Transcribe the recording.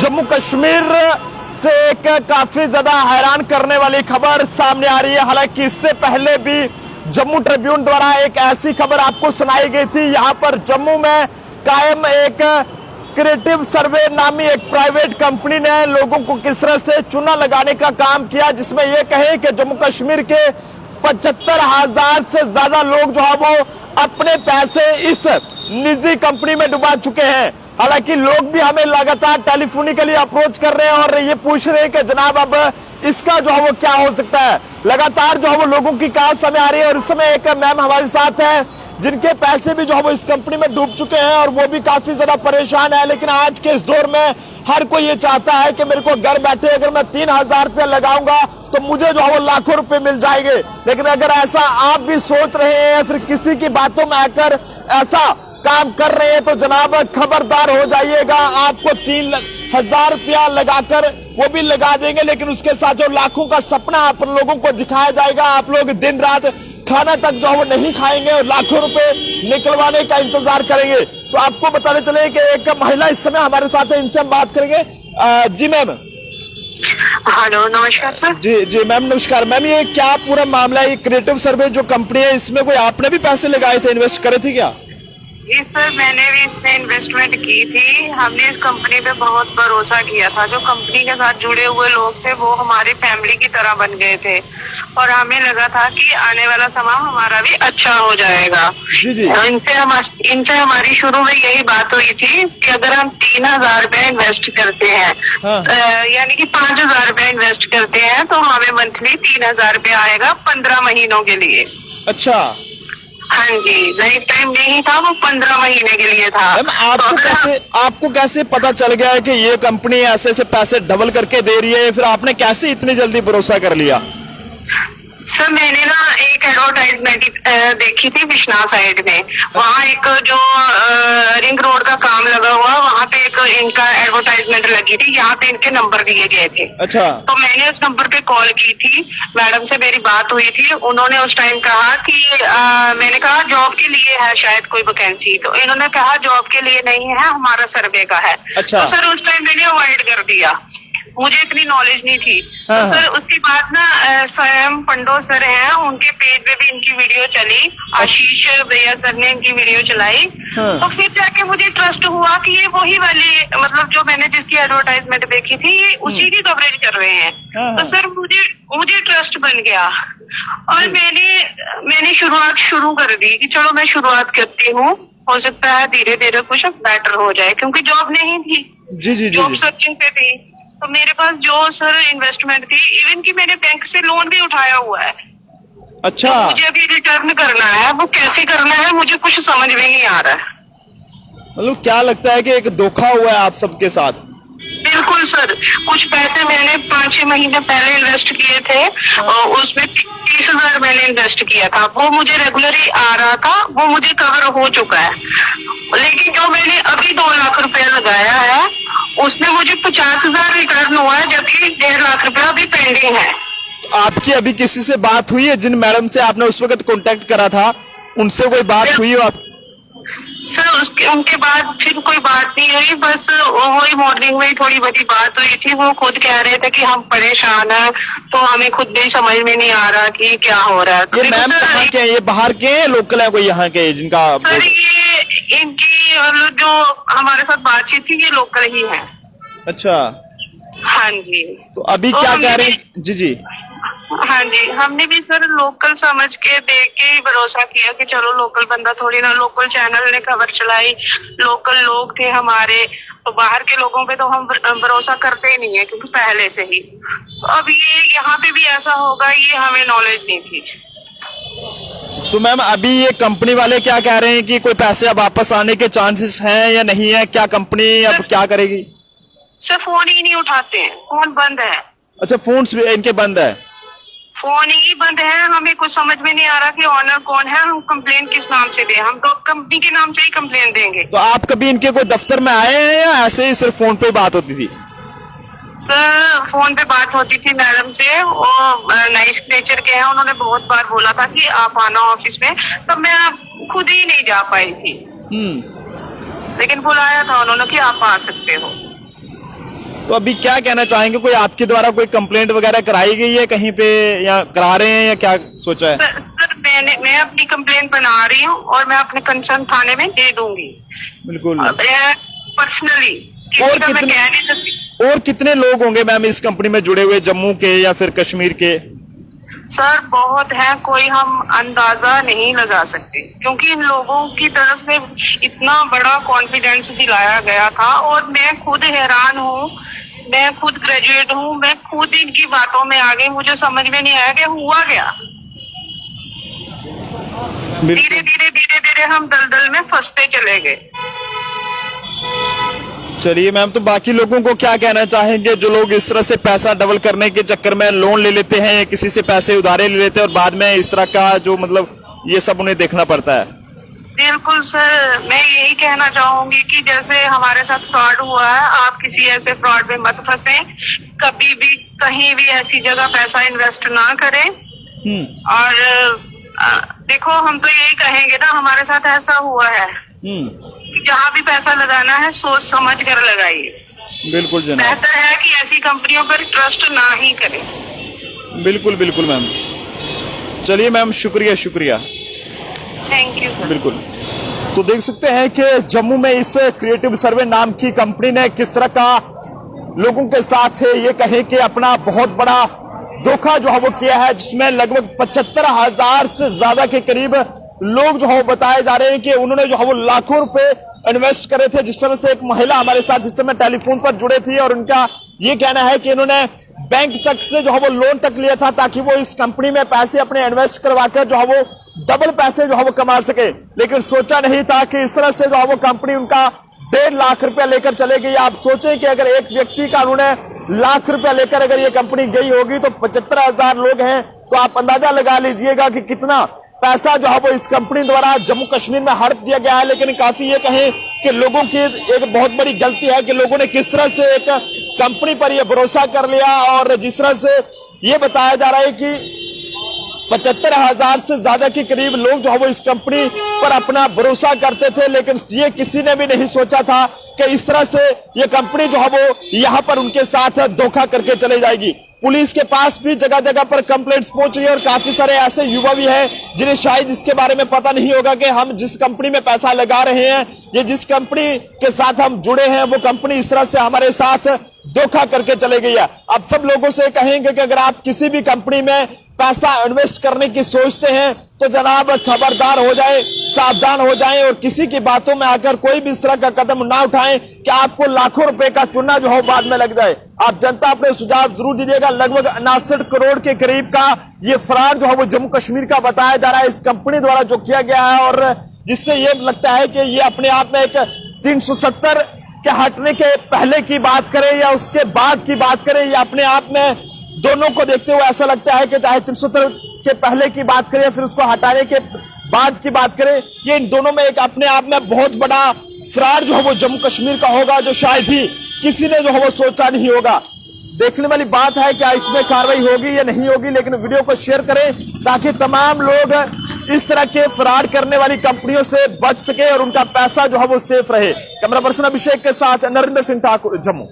जम्मू कश्मीर से एक काफी ज्यादा हैरान करने वाली खबर सामने आ रही है। हालांकि इससे पहले भी जम्मू ट्रिब्यून द्वारा एक ऐसी खबर आपको सुनाई गई थी। यहां पर जम्मू में कायम एक क्रिएटिव सर्वे नामी एक प्राइवेट कंपनी ने लोगों को किस तरह से चूना लगाने का काम किया, जिसमें यह कहे कि जम्मू कश्मीर के 75,000 से ज्यादा लोग जो है वो अपने पैसे इस निजी कंपनी में डुबा चुके हैं। हालांकि लोग भी हमें लगातार टेलीफोनिकली अप्रोच कर रहे हैं और ये पूछ रहे हैं कि जनाब अब इसका जो है वो क्या हो सकता है। लगातार जो है वो लोगों की कॉल समय आ रही है और इस समय एक मैम हमारे साथ है जिनके पैसे भी जो है वो इस कंपनी में डूब चुके हैं और वो भी काफी ज्यादा परेशान है। लेकिन आज के इस दौर में हर कोई ये चाहता है कि मेरे को घर बैठे अगर मैं 3,000 रुपया लगाऊंगा तो मुझे जो है वो लाखों रुपए मिल जाएंगे। लेकिन अगर ऐसा आप भी सोच रहे हैं या फिर किसी की बातों में आकर ऐसा काम कर रहे हैं तो जनाब खबरदार हो जाइएगा। आपको 3,000 रुपया लगाकर वो भी लगा देंगे, लेकिन उसके साथ जो लाखों का सपना आप लोगों को दिखाया जाएगा, आप लोग दिन रात खाना तक जो है वो नहीं खाएंगे और लाखों रुपए निकलवाने का इंतजार करेंगे। तो आपको बताने चले कि एक महिला इस समय हमारे साथ है, इनसे हम बात करेंगे। जी मैम। हेलो, नमस्कार सर। जी मैम नमस्कार। मैम ये क्या पूरा मामला है? ये क्रिएटिव सर्वे जो कंपनी है इसमें कोई आपने भी पैसे लगाए थे, इन्वेस्ट करे थे क्या? जी सर, मैंने भी इसमें इन्वेस्टमेंट की थी। हमने इस कंपनी पे बहुत भरोसा किया था। जो कंपनी के साथ जुड़े हुए लोग थे वो हमारी फैमिली की तरह बन गए थे और हमें लगा था कि आने वाला समय हमारा भी अच्छा हो जाएगा। जी। इनसे हमारी शुरू में यही बात हुई थी कि अगर हम 3,000 रुपए इन्वेस्ट करते हैं, हाँ। यानी कि 5,000 रुपए इन्वेस्ट करते हैं तो हमें मंथली 3,000 रुपए आएगा 15 महीनों के लिए। अच्छा। हाँ जी, लाइफ टाइम नहीं था, वो 15 महीने के लिए था। आपको कैसे पता चल गया है कि ये कंपनी ऐसे ऐसे पैसे डबल करके दे रही है? फिर आपने कैसे इतनी जल्दी भरोसा कर लिया? सर, मैंने ना एक एडवर्टाइजमेंट देखी थी विश्वनाथ साइड में। वहाँ एक जो रिंग रोड का काम लगा हुआ, वहाँ पे एक इनका एडवर्टाइजमेंट लगी थी। यहाँ पे इनके नंबर दिए गए थे। अच्छा। तो मैंने उस नंबर पे कॉल की थी, मैडम से मेरी बात हुई थी। उन्होंने उस टाइम कहा कि मैंने कहा जॉब के लिए है शायद कोई वैकेंसी, तो इन्होंने कहा जॉब के लिए नहीं है, हमारा सर्वे का है। अच्छा। तो सर उस टाइम मैंने अवॉइड कर दिया, मुझे इतनी नॉलेज नहीं थी। तो सर उसके बाद ना स्वयं पंडो सर हैं, उनके पेज पे भी इनकी वीडियो चली, आशीष भैया सर ने इनकी वीडियो चलाई। तो फिर जाके मुझे ट्रस्ट हुआ कि ये वही वाली, मतलब जो मैंने जिसकी एडवर्टाइजमेंट देखी थी ये उसी की कवरेज कर रहे हैं। तो सर मुझे ट्रस्ट बन गया और मैंने शुरुआत शुरू कर दी कि चलो मैं शुरुआत करती हूँ, हो सकता है धीरे धीरे कुछ बेटर हो जाए, क्योंकि जॉब नहीं थी। जी। जॉब सर्चिंग पे थी तो मेरे पास जो सर इन्वेस्टमेंट थी, इवन कि मैंने बैंक से लोन भी उठाया हुआ है। अच्छा। तो मुझे अभी रिटर्न करना है, वो कैसे करना है मुझे कुछ समझ में नहीं आ रहा है। मतलब क्या लगता है कि एक धोखा हुआ है आप सबके साथ? बिल्कुल सर, कुछ पैसे मैंने 5-6 महीने पहले इन्वेस्ट किए थे और उसमें 30,000 मैंने इन्वेस्ट किया था। वो मुझे रेगुलरली आ रहा था, वो मुझे कवर हो चुका है। लेकिन जो मैंने अभी 2 लाख रुपया लगाया है उसमें मुझे 50,000 रिटर्न हुआ है, जबकि 1.5 लाख रुपया अभी पेंडिंग है। आपकी अभी किसी से बात हुई है? जिन मैडम से आपने उस वक्त कांटेक्ट करा था उनसे कोई बात हुई हो आप? सर उनके बाद फिर कोई बात नहीं हुई, बस वही मॉर्निंग में थोड़ी बड़ी बात हुई थी। वो खुद कह रहे थे कि हम परेशान हैं, तो हमें खुद भी समझ में नहीं आ रहा कि क्या हो रहा है। ये मैम कहाँ के? ये बाहर के लोकल है कोई यहाँ के जिनका? सर ये इनकी और जो हमारे साथ बातचीत थी ये लोकल ही है। अच्छा। हाँ जी। तो अभी क्या कह रहे हैं? जी। हाँ जी, हमने भी सर लोकल समझ के देख के ही भरोसा किया कि चलो लोकल बंदा, थोड़ी ना लोकल चैनल ने खबर चलाई, लोकल लोग थे हमारे, तो बाहर के लोगों पे तो हम भरोसा करते ही नहीं है क्योंकि पहले से ही। तो अब ये यहाँ पे भी ऐसा होगा ये हमें नॉलेज नहीं थी। तो मैम अभी ये कंपनी वाले क्या कह रहे हैं कि कोई पैसे अब वापस आने के चांसेस हैं या नहीं है? क्या कंपनी अब क्या करेगी? सर फोन ही नहीं उठाते हैं, फोन बंद है। अच्छा, फोन इनके बंद है? फोन ही बंद है। हमें कुछ समझ में नहीं आ रहा कि ऑनर कौन है, हम कंप्लेन किस नाम से दें। हम तो कंपनी के नाम से ही कंप्लेन देंगे। तो आप कभी इनके कोई दफ्तर में आए हैं या ऐसे ही सिर्फ फोन पे बात होती थी? सर फोन पे बात होती थी मैडम से, वो नाइस नेचर के हैं, उन्होंने बहुत बार बोला था कि आप आना ऑफिस में, तब मैं खुद ही नहीं जा पाई थी। लेकिन बुलाया था उन्होंने कि आप आ सकते हो। तो अभी क्या कहना चाहेंगे, कोई आपके द्वारा कोई कंप्लेंट वगैरह कराई गई है कहीं पे, या करा रहे हैं, या क्या सोचा है? सर मैं अपनी कंप्लेंट बना रही हूँ और मैं अपने कंसर्न थाने में दे दूंगी बिल्कुल। पर्सनली। और मैं कितने कह नहीं सकती। और कितने लोग होंगे मैम इस कंपनी में जुड़े हुए, जम्मू के या फिर कश्मीर के? सर बहुत है, कोई हम अंदाजा नहीं लगा सकते, क्योंकि इन लोगों की तरफ से इतना बड़ा कॉन्फिडेंस दिलाया गया था। और मैं खुद हैरान हूँ, मैं खुद ग्रेजुएट हूँ, मैं खुद इनकी बातों में आ गई, मुझे समझ में नहीं आया कि हुआ क्या। धीरे धीरे हम दलदल में फंसते चले गए। चलिए मैम, तो बाकी लोगों को क्या कहना चाहेंगे जो लोग इस तरह से पैसा डबल करने के चक्कर में लोन ले लेते हैं, या किसी से पैसे उधारे ले लेते हैं और बाद में इस तरह का जो मतलब ये सब उन्हें देखना पड़ता है? बिल्कुल सर, मैं यही कहना चाहूंगी कि जैसे हमारे साथ फ्रॉड हुआ है, आप किसी ऐसे फ्रॉड में मत फंसे, कभी भी कहीं भी ऐसी जगह पैसा इन्वेस्ट ना करें। और देखो, हम तो यही कहेंगे ना, हमारे साथ ऐसा हुआ है कि जहाँ भी पैसा लगाना है सोच समझ कर लगाइए। बिल्कुल जनाब, बेहतर है कि ऐसी कंपनियों पर ट्रस्ट ना ही करें। बिल्कुल बिल्कुल मैम। चलिए मैम, शुक्रिया शुक्रिया, थैंक यू सर। बिल्कुल। तो देख सकते हैं कि जम्मू में इस क्रिएटिव सर्वे नाम की कंपनी ने किस तरह का लोगों के साथ ये कहें कि अपना बहुत बड़ा धोखा जो है वो किया है, जिसमें लगभग 75,000 से ज्यादा के करीब लोग जो है बताए जा रहे हैं कि उन्होंने जो है वो लाखों रुपए इन्वेस्ट करे थे। जिस तरह से एक महिला हमारे साथ जिस समय टेलीफोन पर जुड़े थी और उनका ये कहना है कि इन्होंने बैंक तक से जो है वो लोन तक लिया था ताकि वो इस कंपनी में पैसे अपने इन्वेस्ट करवाकर जो है वो डबल पैसे जो है वो कमा सके, लेकिन सोचा नहीं था कि इस तरह से जो है वो कंपनी उनका 1.5 लाख रुपया लेकर चले गई। आप सोचें कि अगर एक व्यक्ति का उन्होंने लाख रुपया लेकर अगर ये कंपनी गई होगी तो 75,000 लोग हैं, तो आप अंदाजा लगा लीजिएगा कि कितना पैसा जो है वो इस कंपनी द्वारा जम्मू कश्मीर में हड़प दिया गया है। लेकिन काफी ये कहें कि लोगों की एक बहुत बड़ी गलती है कि लोगों ने किस तरह से एक कंपनी पर ये भरोसा कर लिया, और जिस तरह से ये बताया जा रहा है कि 75,000 से ज्यादा के करीब लोग जो है वो इस कंपनी पर अपना भरोसा करते थे, लेकिन ये किसी ने भी नहीं सोचा था कि इस तरह से ये कंपनी जो है वो यहाँ पर उनके साथ धोखा करके चले जाएगी। पुलिस के पास भी जगह जगह पर कंप्लेंट्स पहुंच रही है और काफी सारे ऐसे युवा भी हैं जिन्हें शायद इसके बारे में पता नहीं होगा कि हम जिस कंपनी में पैसा लगा रहे हैं, ये जिस कंपनी के साथ हम जुड़े हैं, वो कंपनी इस तरह से हमारे साथ धोखा करके चले गई है। अब सब लोगों से कहेंगे कि अगर आप किसी भी कंपनी में पैसा इन्वेस्ट करने की सोचते हैं तो जनाब खबरदार हो जाए, सावधान हो जाएं और किसी की बातों में आकर कोई भी इस तरह का कदम ना उठाएं कि आपको लाखों रुपए का चूना जो हो बाद में लग जाए। आप जनता अपने सुझाव जरूर दीजिएगा। लगभग 69 करोड़ के करीब का ये फ्रॉड जो है वो जम्मू कश्मीर का बताया जा रहा है इस कंपनी द्वारा जो किया गया है, और जिससे ये लगता है कि ये अपने आप में एक 370 के हटने के पहले की बात करें या उसके बाद की बात करें, या अपने आप में दोनों को देखते हुए ऐसा लगता है कि चाहे 370 के पहले की बात करें या फिर उसको हटाने के बाद की बात करें, ये इन दोनों में एक अपने आप में बहुत बड़ा फ्रॉड जो है वो जम्मू कश्मीर का होगा, जो शायद ही किसी ने जो है वो सोचा नहीं होगा। देखने वाली बात है क्या इसमें कार्रवाई होगी या नहीं होगी, लेकिन वीडियो को शेयर करें ताकि तमाम लोग इस तरह के फ्रॉड करने वाली कंपनियों से बच सके और उनका पैसा जो है वो सेफ रहे। कैमरा पर्सन अभिषेक के साथ नरेंद्र सिंह ठाकुर, जम्मू।